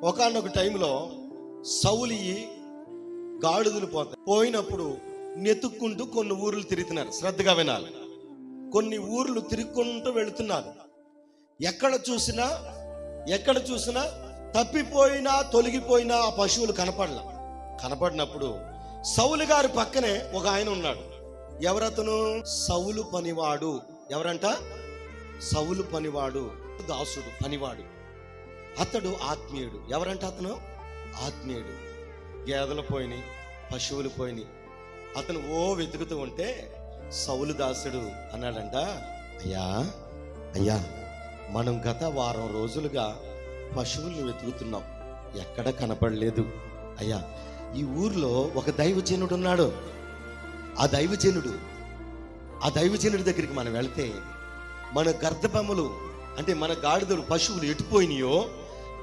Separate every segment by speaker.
Speaker 1: ఒకానొక టైంలో సౌలు గాడిదలు పోయినప్పుడు నెతుక్కుంటూ కొన్ని ఊర్లు తిరుగుతున్నారు. శ్రద్ధగా వినాలి. కొన్ని ఊర్లు తిరుగుకుంటూ వెళుతున్నారు. ఎక్కడ చూసినా తప్పిపోయినా తొలగిపోయినా ఆ పశువులు కనపడినప్పుడు సౌలు గారి పక్కనే ఒక ఆయన ఉన్నాడు. ఎవరతను? సౌలు పనివాడు. ఎవరంట? సౌలు పనివాడు, దాసుడు, పనివాడు. అతడు ఆత్మీయుడు. ఎవరంట అతను? ఆత్మీయుడు. గేదెలు పోయినాయి, పశువులు పోయినాయి. అతను వెతుకుతూ ఉంటే సౌలు దాసుడు అన్నాడంట, అయ్యా మనం గత వారం రోజులుగా పశువుల్ని వెతుకుతున్నాం, ఎక్కడ కనపడలేదు. అయ్యా, ఈ ఊర్లో ఒక దైవజనుడు ఉన్నాడు. ఆ దైవజనుడి దగ్గరికి మనం వెళ్తే మన గర్ధపములు అంటే మన గాడిదలు, పశువులు ఎటుపోయినాయో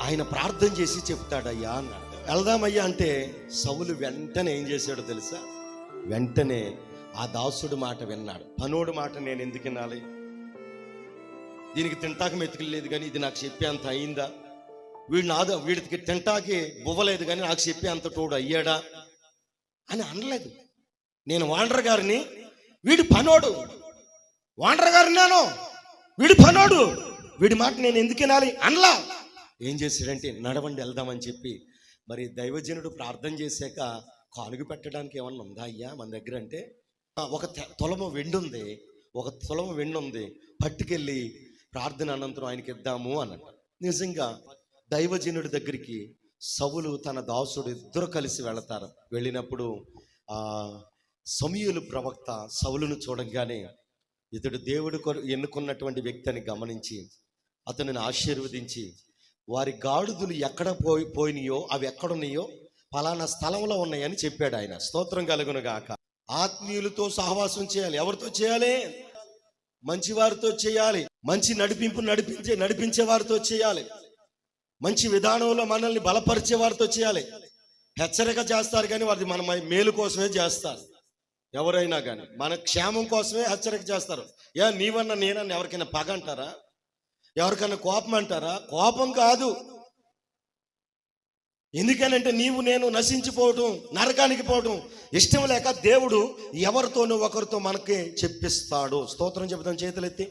Speaker 1: ఆయన ప్రార్థన చేసి చెప్తాడయ్యా అన్నాడు. వెళ్దామయ్యా అంటే సౌలు వెంటనే ఏం చేశాడో తెలుసా? వెంటనే ఆ దాసుడు మాట విన్నాడు. పనోడు మాట నేను ఎందుకు వినాలి? దీనికి తింటాక మెతుకులేదు కానీ ఇది నాకు చెప్పే అంత అయిందా? వీడికి తింటాకి బువ్వలేదు కానీ నాకు చెప్పే అంత తోడు అయ్యాడా అని అనలేదు. నేను వాండర్ గారిని, వీడి పనోడు. వాండర్ గారు నేను, వీడి పనోడు, వీడి మాట నేను ఎందుకు వినాలి అనలా. ఏం చేశాడంటే నడవండి వెళ్దామని చెప్పి, మరి దైవజనుడు ప్రార్థన చేశాక కానుక పెట్టడానికి ఏమన్నా ఉందా అయ్యా మన దగ్గర అంటే, ఒక తులము వెండి ఉంది, పట్టుకెళ్ళి ప్రార్థన అనంతరం ఆయనకి ఇద్దాము అన్నట్టు. నిజంగా దైవజనుడి దగ్గరికి సౌలు తన దాసుడు ఇద్దరు కలిసి వెళతారు. వెళ్ళినప్పుడు సమూయేలు ప్రవక్త సౌలును చూడంగానే ఇతడు దేవుడు ఎన్నుకున్నటువంటి వ్యక్తి అని గమనించి అతనిని ఆశీర్వదించి, వారి గాడిదలు ఎక్కడ పోయినాయో అవి ఎక్కడున్నాయో ఫలానా స్థలంలో ఉన్నాయని చెప్పాడు ఆయన. స్తోత్రం కలుగును గాక. ఆత్మీయులతో సహవాసం చేయాలి. ఎవరితో చేయాలి? మంచి వారితో చేయాలి. మంచి నడిపించే వారితో చేయాలి. మంచి విధానంలో మనల్ని బలపరిచే వారితో చేయాలి. హెచ్చరిక చేస్తారు కానీ వారి మన మేలు కోసమే చేస్తారు. ఎవరైనా కానీ మన క్షేమం కోసమే హెచ్చరిక చేస్తారు. నీవన్నా నేనన్నా ఎవరికైనా పగ అంటారా? ఎవరికైనా కోపం అంటారా? కోపం కాదు. ఎందుకనంటే నీవు నేను నశించిపోవటం, నరకానికి పోవటం ఇష్టం లేక దేవుడు ఎవరితోనూ ఒకరితో మనకి చెప్పిస్తాడు. స్తోత్రం చెబుతాం చేతులెత్తి.